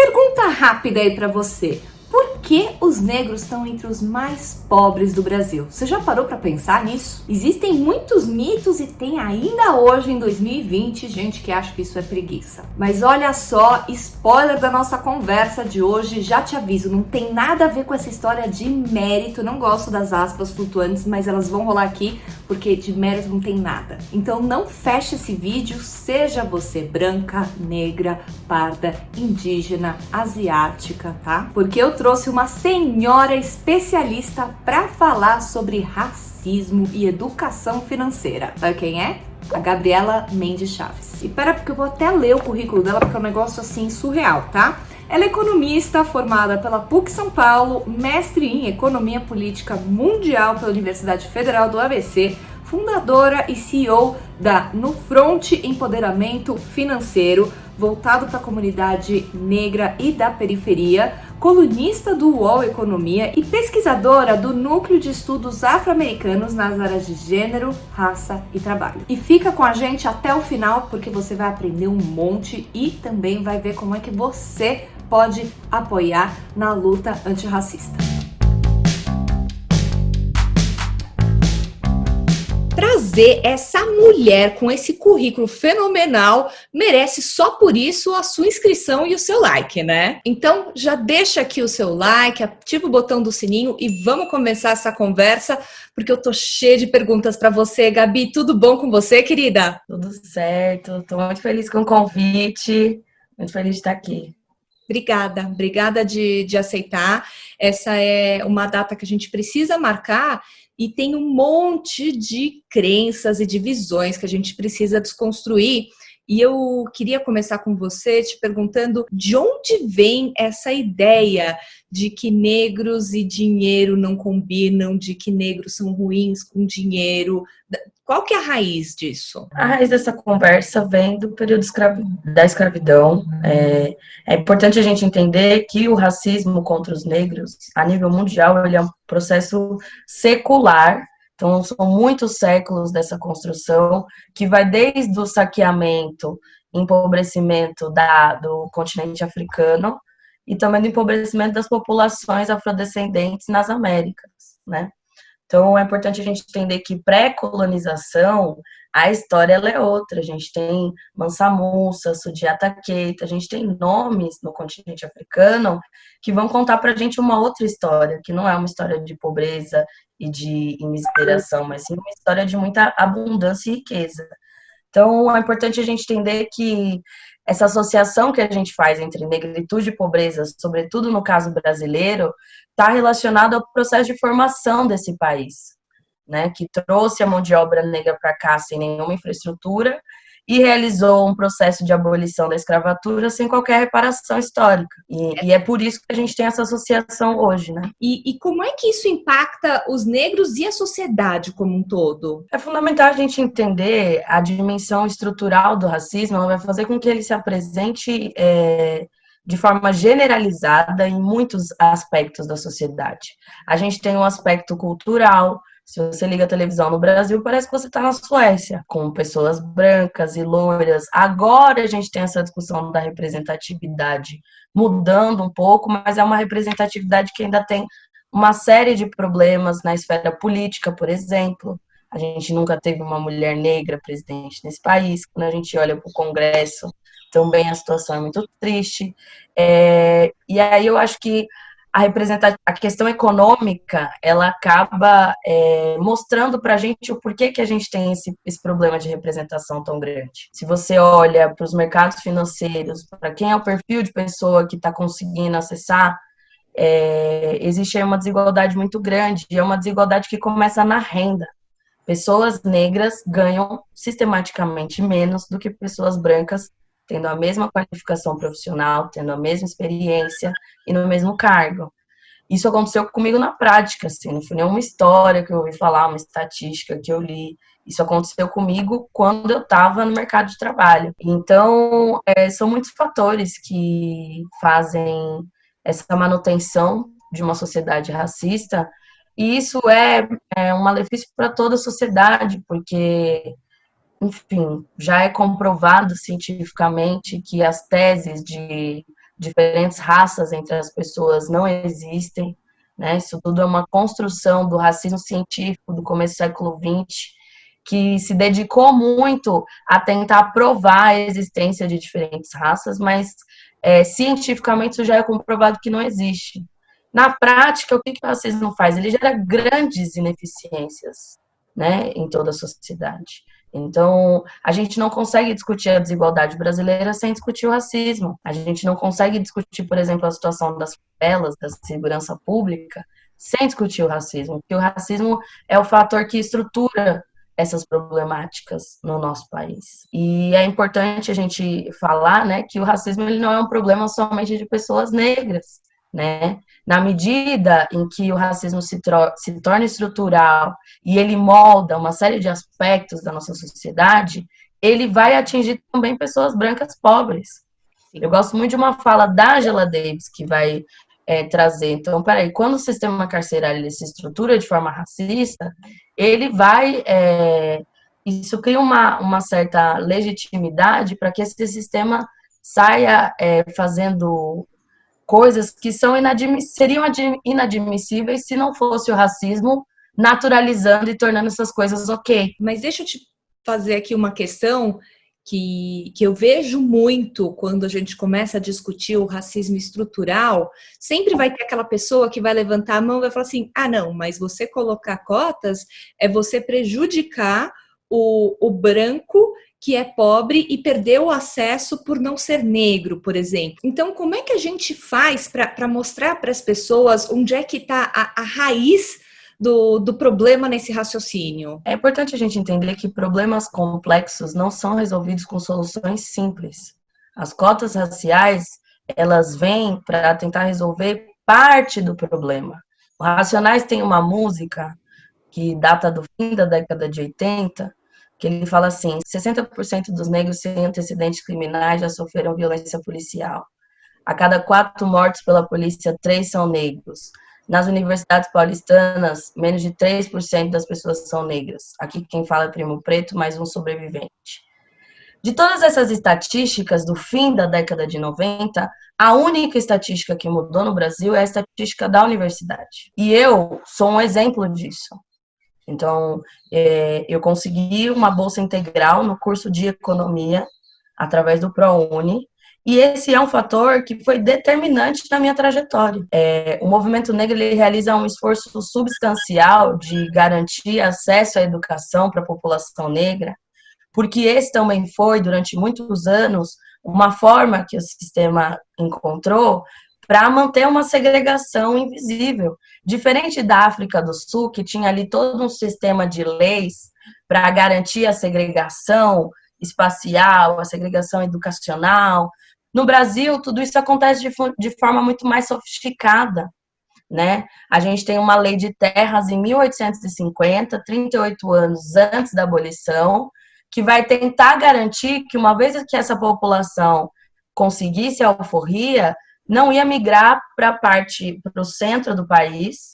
Pergunta rápida aí pra você. Por que os negros estão entre os mais pobres do Brasil? Você já parou pra pensar nisso? Existem muitos mitos e tem ainda hoje, em 2020, gente que acha que isso é preguiça. Mas olha só, spoiler da nossa conversa de hoje, já te aviso, não tem nada a ver com essa história de mérito, não gosto das aspas flutuantes, mas elas vão rolar aqui porque de mérito não tem nada. Então não feche esse vídeo, seja você branca, negra, parda, indígena, asiática, tá? Porque eu trouxe uma senhora especialista para falar sobre racismo e educação financeira. Sabe quem é? A Gabriela Mendes Chaves. E pera, porque eu vou até ler o currículo dela, porque é um negócio assim surreal, tá? Ela é economista formada pela PUC São Paulo, mestre em Economia Política Mundial pela Universidade Federal do ABC, fundadora e CEO da No Front Empoderamento Financeiro, voltado para a comunidade negra e da periferia, colunista do UOL Economia e pesquisadora do Núcleo de Estudos Afro-Americanos nas áreas de gênero, raça e trabalho. E fica com a gente até o final, porque você vai aprender um monte e também vai ver como é que você pode apoiar na luta antirracista. Trazer essa mulher com esse currículo fenomenal merece só por isso a sua inscrição e o seu like, né? Então já deixa aqui o seu like, ativa o botão do sininho e vamos começar essa conversa, porque eu tô cheia de perguntas para você, Gabi. Tudo bom com você, querida? Tudo certo, tô muito feliz com o convite, muito feliz de estar aqui. Obrigada de aceitar. Essa é uma data que a gente precisa marcar e tem um monte de crenças e divisões que a gente precisa desconstruir. E eu queria começar com você te perguntando de onde vem essa ideia de que negros e dinheiro não combinam, de que negros são ruins com dinheiro. Qual que é a raiz disso? A raiz dessa conversa vem do período da escravidão. É importante a gente entender que o racismo contra os negros, a nível mundial, ele é um processo secular. Então, são muitos séculos dessa construção, que vai desde o saqueamento, empobrecimento do continente africano, e também do empobrecimento das populações afrodescendentes nas Américas, né? Então, é importante a gente entender que pré-colonização, a história ela é outra. A gente tem Mansa Musa, Sudiata Keita, a gente tem nomes no continente africano que vão contar para a gente uma outra história, que não é uma história de pobreza e de imiseração, mas sim uma história de muita abundância e riqueza. Então, é importante a gente entender que essa associação que a gente faz entre negritude e pobreza, sobretudo no caso brasileiro, está relacionado ao processo de formação desse país, né, que trouxe a mão de obra negra para cá sem nenhuma infraestrutura e realizou um processo de abolição da escravatura sem qualquer reparação histórica. E é por isso que a gente tem essa associação hoje, né? E como é que isso impacta os negros e a sociedade como um todo? É fundamental a gente entender a dimensão estrutural do racismo, ela vai fazer com que ele se apresente de forma generalizada em muitos aspectos da sociedade. A gente tem um aspecto cultural. Se você liga a televisão no Brasil, parece que você está na Suécia, com pessoas brancas e loiras. Agora a gente tem essa discussão da representatividade mudando um pouco, mas é uma representatividade que ainda tem uma série de problemas na esfera política, por exemplo. A gente nunca teve uma mulher negra presidente nesse país. Quando a gente olha para o Congresso, também a situação é muito triste. E aí eu acho que a questão econômica, ela acaba mostrando para a gente o porquê que a gente tem esse problema de representação tão grande. Se você olha para os mercados financeiros, para quem é o perfil de pessoa que está conseguindo acessar, existe aí uma desigualdade muito grande, e é uma desigualdade que começa na renda. Pessoas negras ganham sistematicamente menos do que pessoas brancas, tendo a mesma qualificação profissional, tendo a mesma experiência e no mesmo cargo. Isso aconteceu comigo na prática, assim, não foi nenhuma história que eu ouvi falar, uma estatística que eu li. Isso aconteceu comigo quando eu estava no mercado de trabalho. Então, são muitos fatores que fazem essa manutenção de uma sociedade racista, e isso é um malefício para toda a sociedade, porque, enfim, já é comprovado cientificamente que as teses de diferentes raças entre as pessoas não existem, né? Isso tudo é uma construção do racismo científico do começo do século XX, que se dedicou muito a tentar provar a existência de diferentes raças, mas cientificamente isso já é comprovado que não existe. Na prática, o que o racismo faz? Ele gera grandes ineficiências, né, em toda a sociedade. Então, a gente não consegue discutir a desigualdade brasileira sem discutir o racismo. A gente não consegue discutir, por exemplo, a situação das favelas, da segurança pública, sem discutir o racismo, porque o racismo é o fator que estrutura essas problemáticas no nosso país. E é importante a gente falar, né, que o racismo ele não é um problema somente de pessoas negras, né? Na medida em que o racismo se torna estrutural e ele molda uma série de aspectos da nossa sociedade, ele vai atingir também pessoas brancas pobres. Eu gosto muito de uma fala da Angela Davis, que vai trazer. Então, peraí, quando o sistema carcerário ele se estrutura de forma racista, ele vai... isso cria uma certa legitimidade para que esse sistema saia fazendo coisas que seriam inadmissíveis se não fosse o racismo naturalizando e tornando essas coisas ok. Mas deixa eu te fazer aqui uma questão que eu vejo muito quando a gente começa a discutir o racismo estrutural. Sempre vai ter aquela pessoa que vai levantar a mão e vai falar assim, não, mas você colocar cotas é você prejudicar o branco que é pobre e perdeu o acesso por não ser negro, por exemplo. Então, como é que a gente faz para mostrar para as pessoas onde é que está a raiz do problema nesse raciocínio? É importante a gente entender que problemas complexos não são resolvidos com soluções simples. As cotas raciais, elas vêm para tentar resolver parte do problema. O Racionais tem uma música que data do fim da década de 80, que ele fala assim, 60% dos negros sem antecedentes criminais já sofreram violência policial. A cada 4 mortos pela polícia, 3 são negros. Nas universidades paulistanas, menos de 3% das pessoas são negras. Aqui quem fala é Primo Preto, mais um sobrevivente. De todas essas estatísticas do fim da década de 90, a única estatística que mudou no Brasil é a estatística da universidade. E eu sou um exemplo disso. Então, eu consegui uma bolsa integral no curso de economia, através do ProUni, e esse é um fator que foi determinante na minha trajetória. O movimento negro ele realiza um esforço substancial de garantir acesso à educação para a população negra, porque esse também foi, durante muitos anos, uma forma que o sistema encontrou para manter uma segregação invisível. Diferente da África do Sul, que tinha ali todo um sistema de leis para garantir a segregação espacial, a segregação educacional. No Brasil, tudo isso acontece de forma muito mais sofisticada, né? A gente tem uma lei de terras em 1850, 38 anos antes da abolição, que vai tentar garantir que, uma vez que essa população conseguisse a alforria, não ia migrar para o centro do país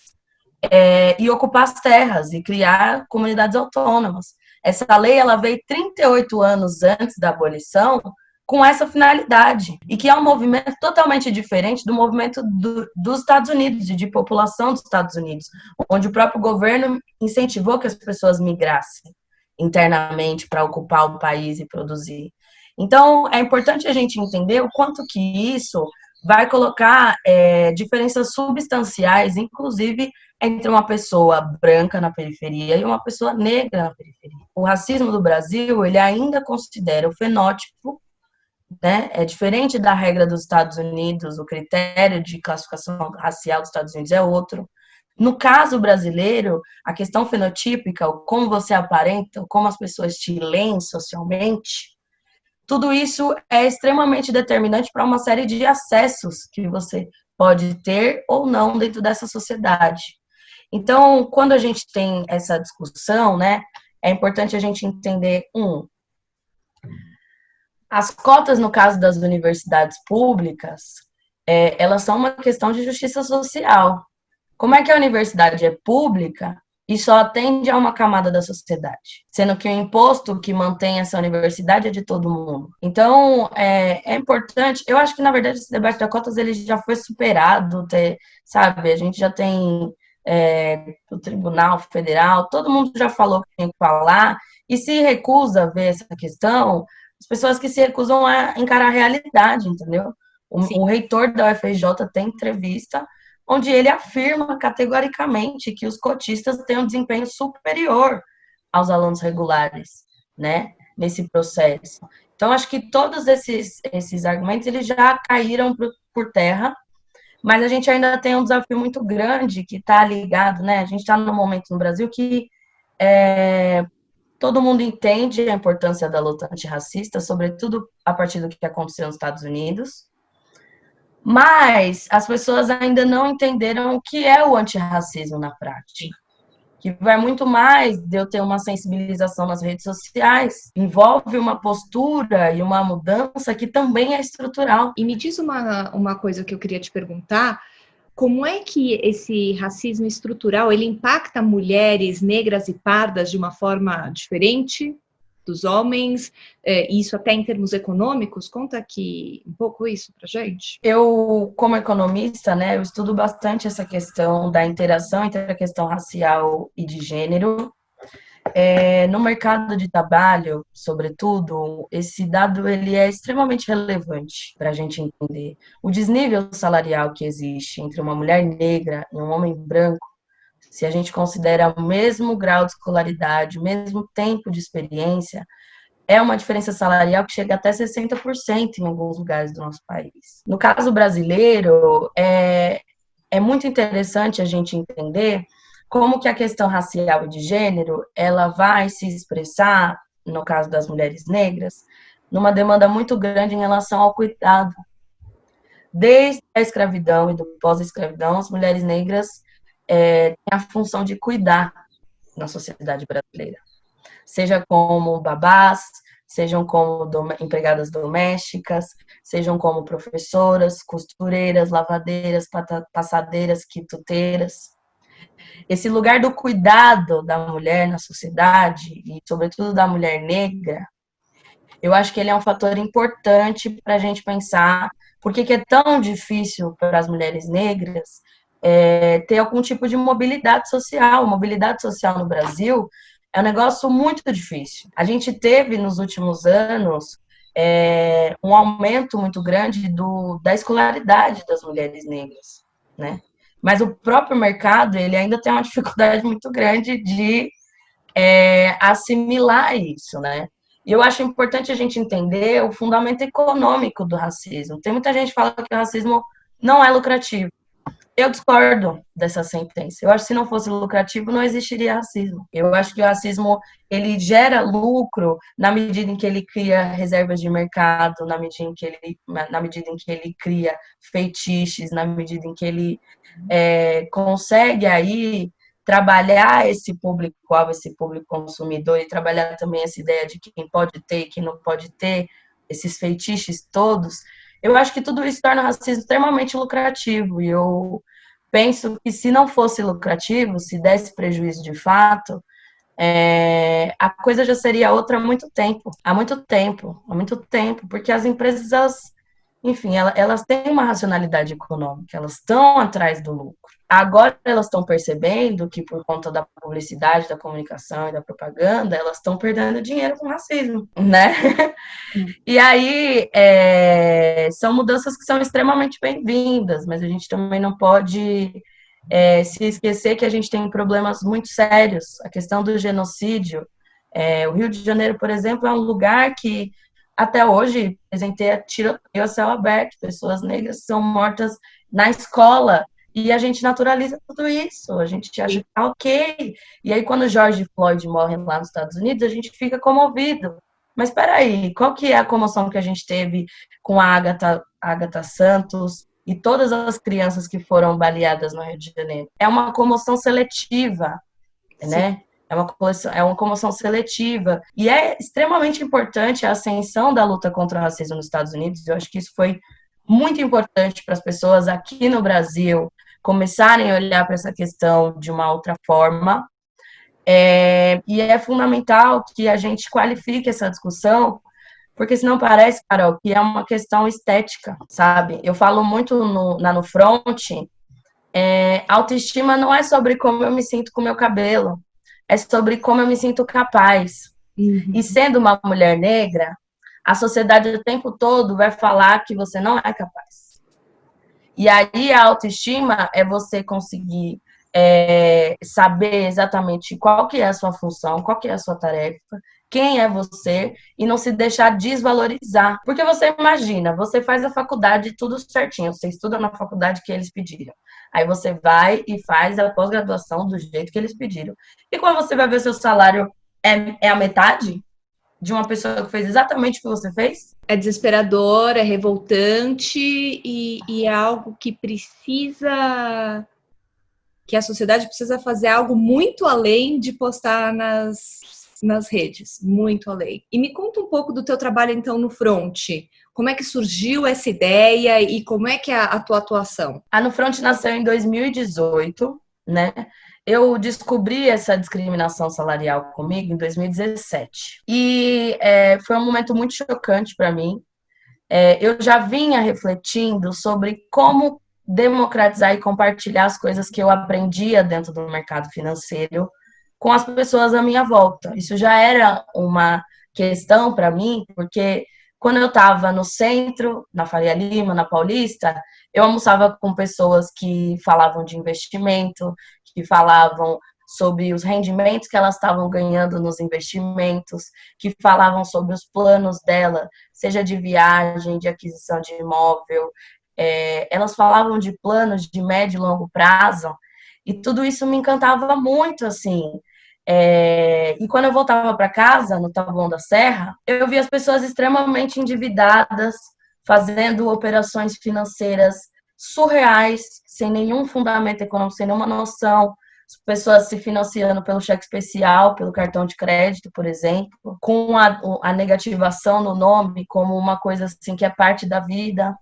e ocupar as terras e criar comunidades autônomas. Essa lei ela veio 38 anos antes da abolição com essa finalidade, e que é um movimento totalmente diferente do movimento dos Estados Unidos e de população dos Estados Unidos, onde o próprio governo incentivou que as pessoas migrassem internamente para ocupar o país e produzir. Então, é importante a gente entender o quanto que isso vai colocar diferenças substanciais, inclusive entre uma pessoa branca na periferia e uma pessoa negra na periferia. O racismo do Brasil, ele ainda considera o fenótipo, né? É diferente da regra dos Estados Unidos, o critério de classificação racial dos Estados Unidos é outro. No caso brasileiro, a questão fenotípica, como você aparenta, como as pessoas te leem socialmente, tudo isso é extremamente determinante para uma série de acessos que você pode ter ou não dentro dessa sociedade. Então, quando a gente tem essa discussão, né, é importante a gente entender, as cotas, no caso das universidades públicas, elas são uma questão de justiça social. Como é que a universidade é pública e só atende a uma camada da sociedade, sendo que o imposto que mantém essa universidade é de todo mundo. Então, é importante, eu acho que, na verdade, esse debate da cotas ele já foi superado, sabe? A gente já tem o Tribunal Federal, todo mundo já falou que tem que falar, e se recusa a ver essa questão, as pessoas que se recusam a encarar a realidade, entendeu? O reitor da UFRJ tem entrevista onde ele afirma categoricamente que os cotistas têm um desempenho superior aos alunos regulares, né, nesse processo. Então, acho que todos esses argumentos eles já caíram por terra, mas a gente ainda tem um desafio muito grande que está ligado, né, a gente está num momento no Brasil que todo mundo entende a importância da luta antirracista, sobretudo a partir do que aconteceu nos Estados Unidos, mas as pessoas ainda não entenderam o que é o antirracismo na prática. Que vai muito mais de eu ter uma sensibilização nas redes sociais, envolve uma postura e uma mudança que também é estrutural. E me diz uma coisa que eu queria te perguntar, como é que esse racismo estrutural, ele impacta mulheres negras e pardas de uma forma diferente dos homens, isso até em termos econômicos? Conta aqui um pouco isso pra gente. Eu, como economista, né, eu estudo bastante essa questão da interação entre a questão racial e de gênero. No mercado de trabalho, sobretudo, esse dado ele é extremamente relevante para a gente entender. O desnível salarial que existe entre uma mulher negra e um homem branco, se a gente considera o mesmo grau de escolaridade, o mesmo tempo de experiência, é uma diferença salarial que chega até 60% em alguns lugares do nosso país. No caso brasileiro, é muito interessante a gente entender como que a questão racial e de gênero, ela vai se expressar, no caso das mulheres negras, numa demanda muito grande em relação ao cuidado. Desde a escravidão e do pós-escravidão, as mulheres negras têm a função de cuidar na sociedade brasileira. Seja como babás, sejam como empregadas domésticas, sejam como professoras, costureiras, lavadeiras, passadeiras, quituteiras. Esse lugar do cuidado da mulher na sociedade, e sobretudo da mulher negra, eu acho que ele é um fator importante para a gente pensar por que é tão difícil para as mulheres negras ter algum tipo de mobilidade social. Mobilidade social no Brasil é um negócio muito difícil. A gente teve, nos últimos anos, um aumento muito grande da escolaridade das mulheres negras, né? Mas o próprio mercado, ele ainda tem uma dificuldade muito grande de assimilar isso, né? E eu acho importante a gente entender o fundamento econômico do racismo. Tem muita gente que fala que o racismo não é lucrativo. Eu discordo dessa sentença. Eu acho que se não fosse lucrativo, não existiria racismo. Eu acho que o racismo, ele gera lucro na medida em que ele cria reservas de mercado, na medida em que ele cria feitiços, na medida em que ele consegue aí trabalhar esse público-alvo, esse público consumidor, e trabalhar também essa ideia de quem pode ter e quem não pode ter, esses feitiços todos. Eu acho que tudo isso torna o racismo extremamente lucrativo, e eu penso que se não fosse lucrativo, se desse prejuízo de fato, a coisa já seria outra há muito tempo, porque as empresas, enfim, elas têm uma racionalidade econômica, elas estão atrás do lucro. Agora elas estão percebendo que por conta da publicidade, da comunicação e da propaganda, elas estão perdendo dinheiro com racismo, né? E aí, são mudanças que são extremamente bem-vindas, mas a gente também não pode se esquecer que a gente tem problemas muito sérios. A questão do genocídio. O Rio de Janeiro, por exemplo, é um lugar que até hoje presenteia tiroteio a céu aberto. Pessoas negras são mortas na escola e a gente naturaliza tudo isso. A gente acha que tá ok. E aí, quando George Floyd morre lá nos Estados Unidos, a gente fica comovido. Mas espera aí, qual que é a comoção que a gente teve com a Agatha Santos e todas as crianças que foram baleadas no Rio de Janeiro? É uma comoção seletiva, né? É uma comoção seletiva. E é extremamente importante a ascensão da luta contra o racismo nos Estados Unidos. Eu acho que isso foi muito importante para as pessoas aqui no Brasil começarem a olhar para essa questão de uma outra forma. E é fundamental que a gente qualifique essa discussão, porque senão parece, Carol, que é uma questão estética, sabe? Eu falo muito no Front, autoestima não é sobre como eu me sinto com o meu cabelo, é sobre como eu me sinto capaz. Uhum. E sendo uma mulher negra, a sociedade o tempo todo vai falar que você não é capaz. E aí a autoestima é você conseguir saber exatamente qual que é a sua função, qual que é a sua tarefa, quem é você, e não se deixar desvalorizar. Porque você imagina, você faz a faculdade tudo certinho, você estuda na faculdade que eles pediram. Aí você vai e faz a pós-graduação do jeito que eles pediram. E quando você vai ver seu salário é a metade de uma pessoa que fez exatamente o que você fez? É desesperador, é revoltante e é algo que que a sociedade precisa fazer algo muito além de postar nas redes, muito além. E me conta um pouco do teu trabalho, então, no Front. Como é que surgiu essa ideia e como é que é a tua atuação? A No Front nasceu em 2018, né? Eu descobri essa discriminação salarial comigo em 2017. E foi um momento muito chocante para mim. Eu já vinha refletindo sobre como democratizar e compartilhar as coisas que eu aprendia dentro do mercado financeiro com as pessoas à minha volta. Isso já era uma questão para mim, porque quando eu estava no centro, na Faria Lima, na Paulista, eu almoçava com pessoas que falavam de investimento, que falavam sobre os rendimentos que elas estavam ganhando nos investimentos, que falavam sobre os planos dela, seja de viagem, de aquisição de imóvel. Elas falavam de planos de médio e longo prazo, e tudo isso me encantava muito, assim. E quando eu voltava para casa, no Taboão da Serra, eu via as pessoas extremamente endividadas, fazendo operações financeiras surreais, sem nenhum fundamento econômico, sem nenhuma noção. As pessoas se financiando pelo cheque especial, pelo cartão de crédito, por exemplo, com a negativação no nome como uma coisa assim que é parte da vida.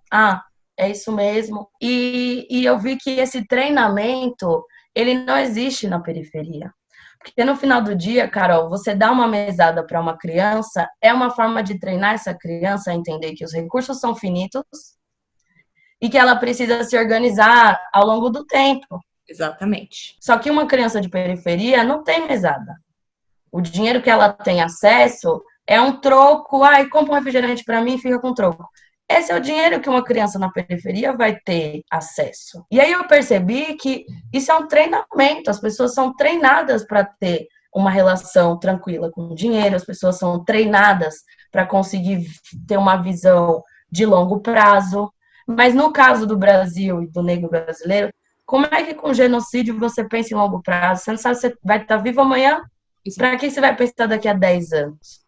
É isso mesmo. E eu vi que esse treinamento, ele não existe na periferia. Porque no final do dia, Carol, você dá uma mesada para uma criança, é uma forma de treinar essa criança a entender que os recursos são finitos e que ela precisa se organizar ao longo do tempo. Exatamente. Só que uma criança de periferia não tem mesada. O dinheiro que ela tem acesso é um troco. Compra um refrigerante para mim e fica com troco. Esse é o dinheiro que uma criança na periferia vai ter acesso. E aí eu percebi que isso é um treinamento. As pessoas são treinadas para ter uma relação tranquila com o dinheiro, as pessoas são treinadas para conseguir ter uma visão de longo prazo. Mas no caso do Brasil e do negro brasileiro, como é que com genocídio você pensa em longo prazo? Você não sabe se você vai estar vivo amanhã? Para que você vai pensar daqui a 10 anos?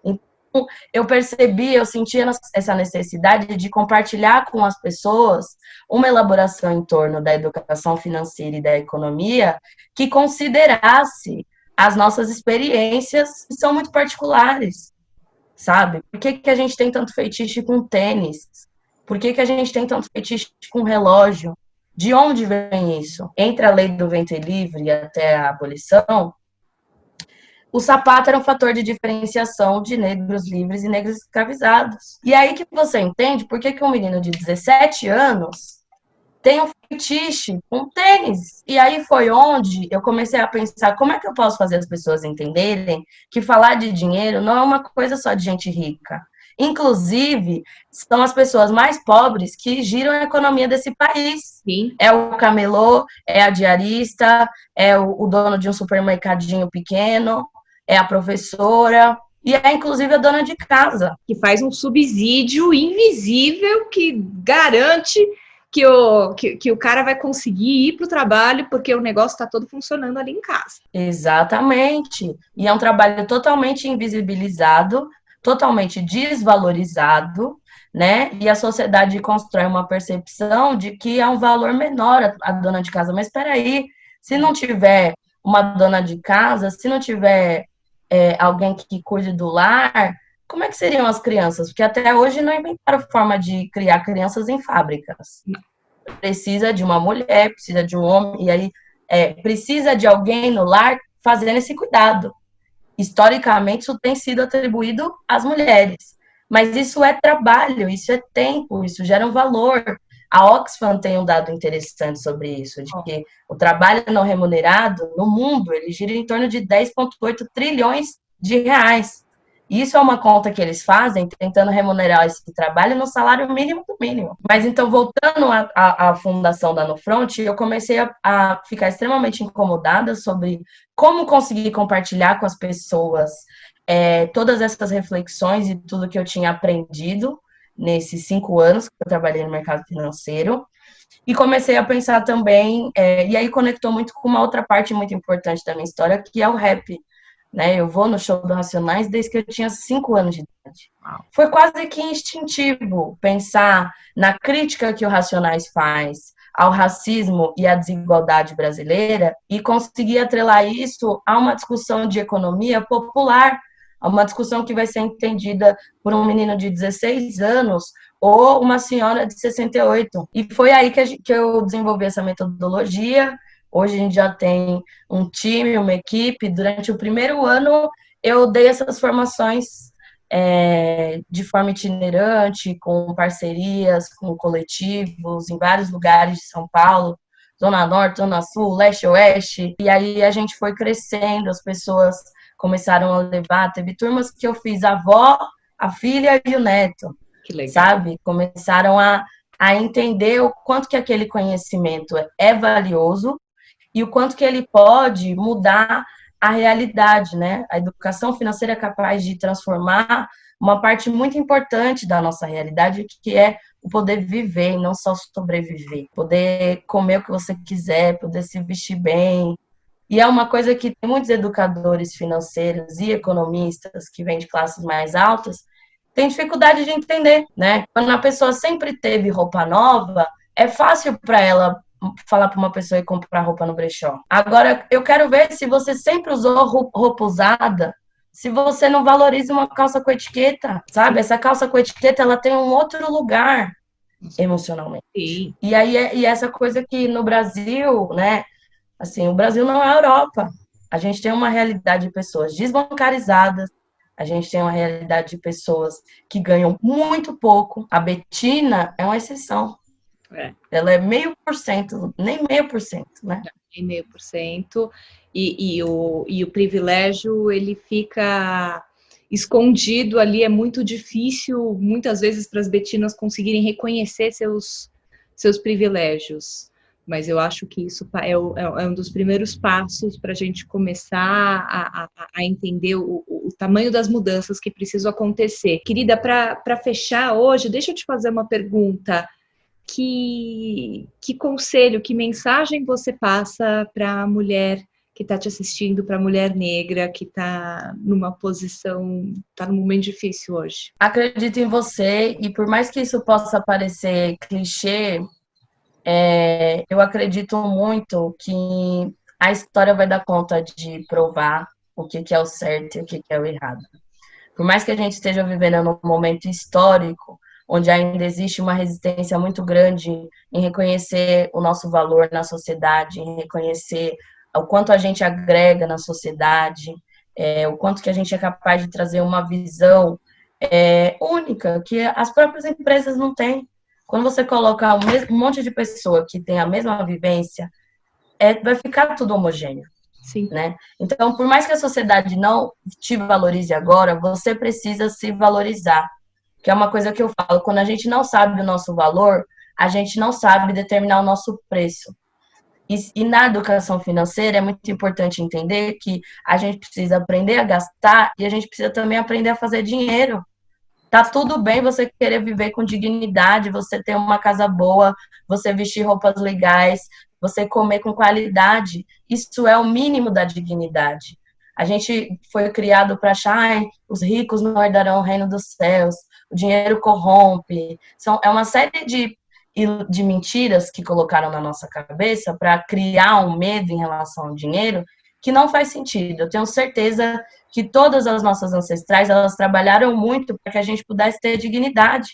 Então, eu senti essa necessidade de compartilhar com as pessoas uma elaboração em torno da educação financeira e da economia que considerasse as nossas experiências, que são muito particulares, sabe? Por que a gente tem tanto fetiche com tênis? Por que a gente tem tanto fetiche com relógio? De onde vem isso? Entre a lei do ventre livre até a abolição, o sapato era um fator de diferenciação de negros livres e negros escravizados. E aí que você entende por que um menino de 17 anos tem um fetiche com tênis. E aí foi onde eu comecei a pensar como é que eu posso fazer as pessoas entenderem que falar de dinheiro não é uma coisa só de gente rica. Inclusive, são as pessoas mais pobres que giram a economia desse país. Sim. É o camelô, é a diarista, é o dono de um supermercadinho pequeno, é a professora e é inclusive a dona de casa. Que faz um subsídio invisível que garante que o cara vai conseguir ir para o trabalho porque o negócio está todo funcionando ali em casa. Exatamente. E é um trabalho totalmente invisibilizado, totalmente desvalorizado, né? E a sociedade constrói uma percepção de que é um valor menor a dona de casa. Mas espera aí, se não tiver uma dona de casa, se não tiver alguém que cuide do lar, como é que seriam as crianças? Porque até hoje não inventaram forma de criar crianças em fábricas. Precisa de uma mulher, precisa de um homem, e aí precisa de alguém no lar fazendo esse cuidado. Historicamente, isso tem sido atribuído às mulheres. Mas isso é trabalho, isso é tempo, isso gera um valor. A Oxfam tem um dado interessante sobre isso, de que o trabalho não remunerado no mundo, ele gira em torno de 10,8 trilhões de reais. Isso é uma conta que eles fazem, tentando remunerar esse trabalho no salário mínimo do mínimo. Mas então, voltando à fundação da Nufront, eu comecei a ficar extremamente incomodada sobre como conseguir compartilhar com as pessoas todas essas reflexões e tudo que eu tinha aprendido nesses 5 anos que eu trabalhei no mercado financeiro. E comecei a pensar também, e aí conectou muito com uma outra parte muito importante da minha história, que é o rap. Né? Eu vou no show do Racionais desde que eu tinha 5 anos de idade. Foi quase que instintivo pensar na crítica que o Racionais faz ao racismo e à desigualdade brasileira e conseguir atrelar isso a uma discussão de economia popular, a uma discussão que vai ser entendida por um menino de 16 anos ou uma senhora de 68. E foi aí que eu desenvolvi essa metodologia. Hoje a gente já tem um time, uma equipe. Durante o primeiro ano, eu dei essas formações de forma itinerante, com parcerias, com coletivos, em vários lugares de São Paulo, Zona Norte, Zona Sul, Leste, Oeste. E aí a gente foi crescendo, as pessoas começaram a levar. Teve turmas que eu fiz a avó, a filha e o neto. Que legal. Sabe? Começaram a entender o quanto que aquele conhecimento é valioso e o quanto que ele pode mudar a realidade, né? A educação financeira é capaz de transformar uma parte muito importante da nossa realidade, que é o poder viver e não só sobreviver. Poder comer o que você quiser, poder se vestir bem. E é uma coisa que tem muitos educadores financeiros e economistas que vêm de classes mais altas têm dificuldade de entender, né? Quando a pessoa sempre teve roupa nova, é fácil para ela falar para uma pessoa e comprar roupa no brechó. Agora, eu quero ver se você sempre usou roupa usada, se você não valoriza uma calça com etiqueta, sabe? Essa calça com etiqueta, ela tem um outro lugar emocionalmente. Sim. E aí, essa coisa que no Brasil, né? Assim, o Brasil não é a Europa. A gente tem uma realidade de pessoas desbancarizadas, a gente tem uma realidade de pessoas que ganham muito pouco. A Betina é uma exceção. Ela é 0,5%, nem 0,5%, né? Nem 0,5%. E o privilégio, ele fica escondido ali, é muito difícil, muitas vezes, para as betinas conseguirem reconhecer seus privilégios. Mas eu acho que isso é um dos primeiros passos para a gente começar a entender o tamanho das mudanças que precisam acontecer. Querida, para fechar hoje, deixa eu te fazer uma pergunta. Que conselho, que mensagem você passa para a mulher que está te assistindo, para a mulher negra que está numa posição, está num momento difícil hoje? Acredito em você, e por mais que isso possa parecer clichê, eu acredito muito que a história vai dar conta de provar o que é o certo e o que é o errado. Por mais que a gente esteja vivendo num momento histórico, onde ainda existe uma resistência muito grande em reconhecer o nosso valor na sociedade, em reconhecer o quanto a gente agrega na sociedade, o quanto que a gente é capaz de trazer uma visão única, que as próprias empresas não têm. Quando você coloca um monte de pessoa que tem a mesma vivência, vai ficar tudo homogêneo. Sim. Né? Então, por mais que a sociedade não te valorize agora, você precisa se valorizar. Que é uma coisa que eu falo, quando a gente não sabe o nosso valor, a gente não sabe determinar o nosso preço. E na educação financeira é muito importante entender que a gente precisa aprender a gastar e a gente precisa também aprender a fazer dinheiro. Tá tudo bem você querer viver com dignidade, você ter uma casa boa, você vestir roupas legais, você comer com qualidade. Isso é o mínimo da dignidade. A gente foi criado para achar, os ricos não herdarão o reino dos céus, o dinheiro corrompe. É uma série de mentiras que colocaram na nossa cabeça para criar um medo em relação ao dinheiro que não faz sentido. Eu tenho certeza que todas as nossas ancestrais, elas trabalharam muito para que a gente pudesse ter dignidade,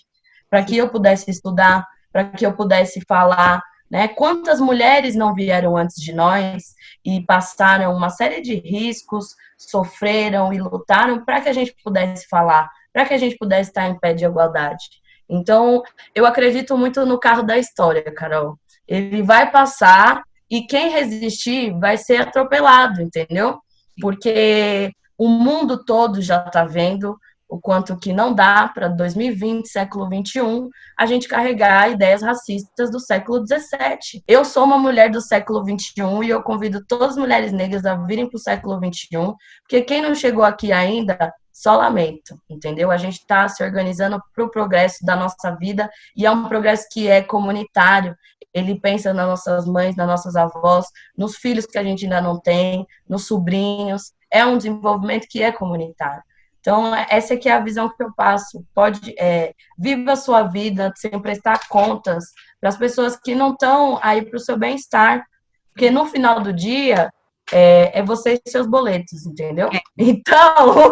para que eu pudesse estudar, para que eu pudesse falar né? Quantas mulheres não vieram antes de nós e passaram uma série de riscos, sofreram e lutaram para que a gente pudesse falar, para que a gente pudesse estar em pé de igualdade. Então, eu acredito muito no carro da história, Carol. Ele vai passar e quem resistir vai ser atropelado, entendeu? Porque o mundo todo já está vendo o quanto que não dá para 2020, século XXI, a gente carregar ideias racistas do século XVII. Eu sou uma mulher do século XXI e eu convido todas as mulheres negras a virem para o século XXI, porque quem não chegou aqui ainda, só lamento, entendeu? A gente está se organizando para o progresso da nossa vida e é um progresso que é comunitário. Ele pensa nas nossas mães, nas nossas avós, nos filhos que a gente ainda não tem, nos sobrinhos. É um desenvolvimento que é comunitário. Então, essa aqui é a visão que eu passo. Viva a sua vida sem prestar contas para as pessoas que não estão aí para o seu bem-estar. Porque no final do dia, é você e seus boletos, entendeu? Então,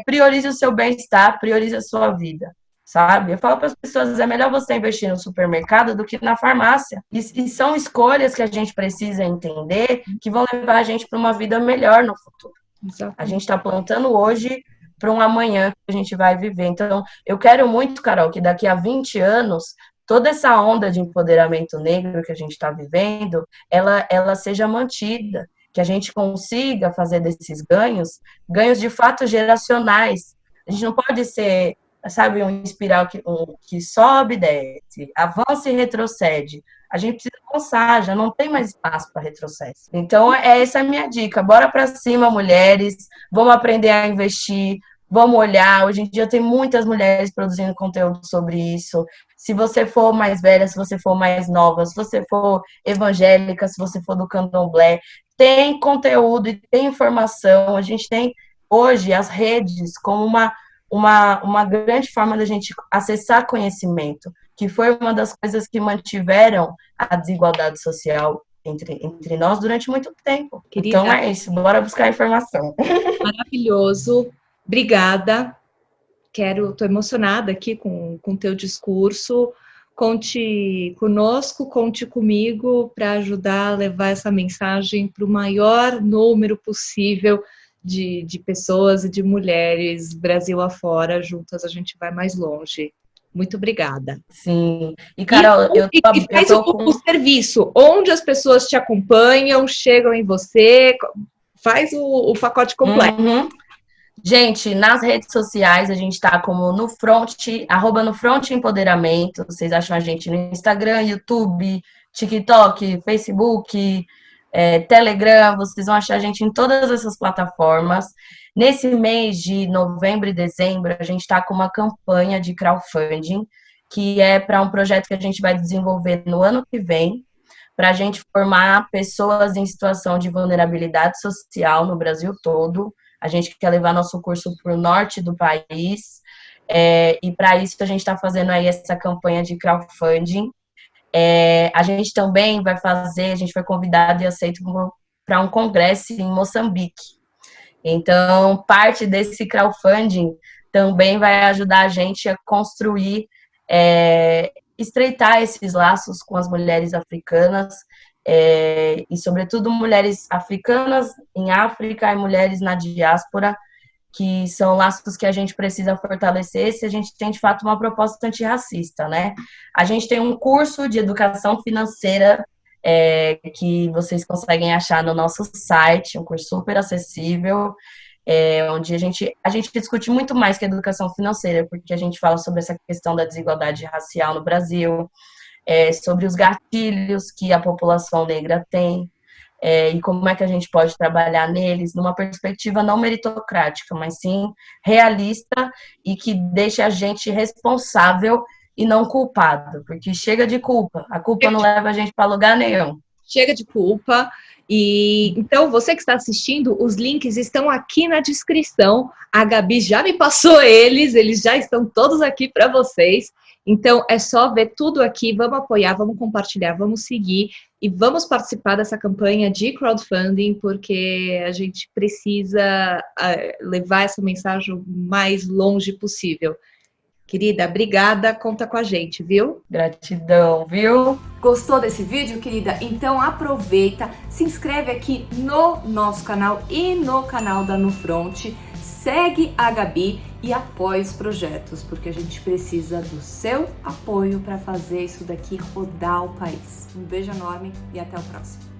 priorize o seu bem-estar, priorize a sua vida, sabe? Eu falo para as pessoas, é melhor você investir no supermercado do que na farmácia. E são escolhas que a gente precisa entender que vão levar a gente para uma vida melhor no futuro. A gente está plantando hoje para um amanhã que a gente vai viver. Então, eu quero muito, Carol, que daqui a 20 anos, toda essa onda de empoderamento negro que a gente está vivendo, ela seja mantida, que a gente consiga fazer desses ganhos de fato geracionais. A gente não pode ser, sabe, um espiral que sobe, desce, avança e retrocede. A gente precisa avançar, já não tem mais espaço para retrocesso. Então, essa é a minha dica. Bora para cima, mulheres. Vamos aprender a investir. Vamos olhar. Hoje em dia tem muitas mulheres produzindo conteúdo sobre isso. Se você for mais velha, se você for mais nova, se você for evangélica, se você for do candomblé, tem conteúdo e tem informação. A gente tem hoje as redes como uma grande forma da gente acessar conhecimento, que foi uma das coisas que mantiveram a desigualdade social entre nós durante muito tempo. Querida, então é isso, bora buscar informação. Maravilhoso, obrigada. Estou emocionada aqui com o teu discurso. Conte conosco, conte comigo para ajudar a levar essa mensagem para o maior número possível de pessoas e de mulheres, Brasil afora. Juntas a gente vai mais longe. Muito obrigada. Sim. E, Carol, faz o serviço, onde as pessoas te acompanham, chegam em você, faz o pacote completo. Uhum. Gente, nas redes sociais a gente está como no Front Empoderamento. Vocês acham a gente no Instagram, YouTube, TikTok, Facebook, Telegram. Vocês vão achar a gente em todas essas plataformas. Nesse mês de novembro e dezembro, a gente está com uma campanha de crowdfunding, que é para um projeto que a gente vai desenvolver no ano que vem, para a gente formar pessoas em situação de vulnerabilidade social no Brasil todo. A gente quer levar nosso curso para o norte do país, e para isso a gente está fazendo aí essa campanha de crowdfunding. A gente também a gente foi convidado e aceito para um congresso em Moçambique. Então, parte desse crowdfunding também vai ajudar a gente a construir, estreitar esses laços com as mulheres africanas, e, sobretudo, mulheres africanas em África e mulheres na diáspora, que são laços que a gente precisa fortalecer se a gente tem, de fato, uma proposta antirracista, né? A gente tem um curso de educação financeira que vocês conseguem achar no nosso site, um curso super acessível, onde a gente discute muito mais que a educação financeira, porque a gente fala sobre essa questão da desigualdade racial no Brasil, sobre os gatilhos que a população negra tem, e como é que a gente pode trabalhar neles numa perspectiva não meritocrática, mas sim realista e que deixe a gente responsável e não culpado, porque chega de culpa, a culpa não leva a gente para lugar nenhum. Chega de culpa. E então, você que está assistindo, os links estão aqui na descrição. A Gabi já me passou eles já estão todos aqui para vocês. Então, é só ver tudo aqui, vamos apoiar, vamos compartilhar, vamos seguir e vamos participar dessa campanha de crowdfunding, porque a gente precisa levar essa mensagem o mais longe possível. Querida, obrigada, conta com a gente, viu? Gratidão, viu? Gostou desse vídeo, querida? Então aproveita, se inscreve aqui no nosso canal e no canal da Nufront, segue a Gabi e apoie os projetos, porque a gente precisa do seu apoio para fazer isso daqui rodar o país. Um beijo enorme e até o próximo.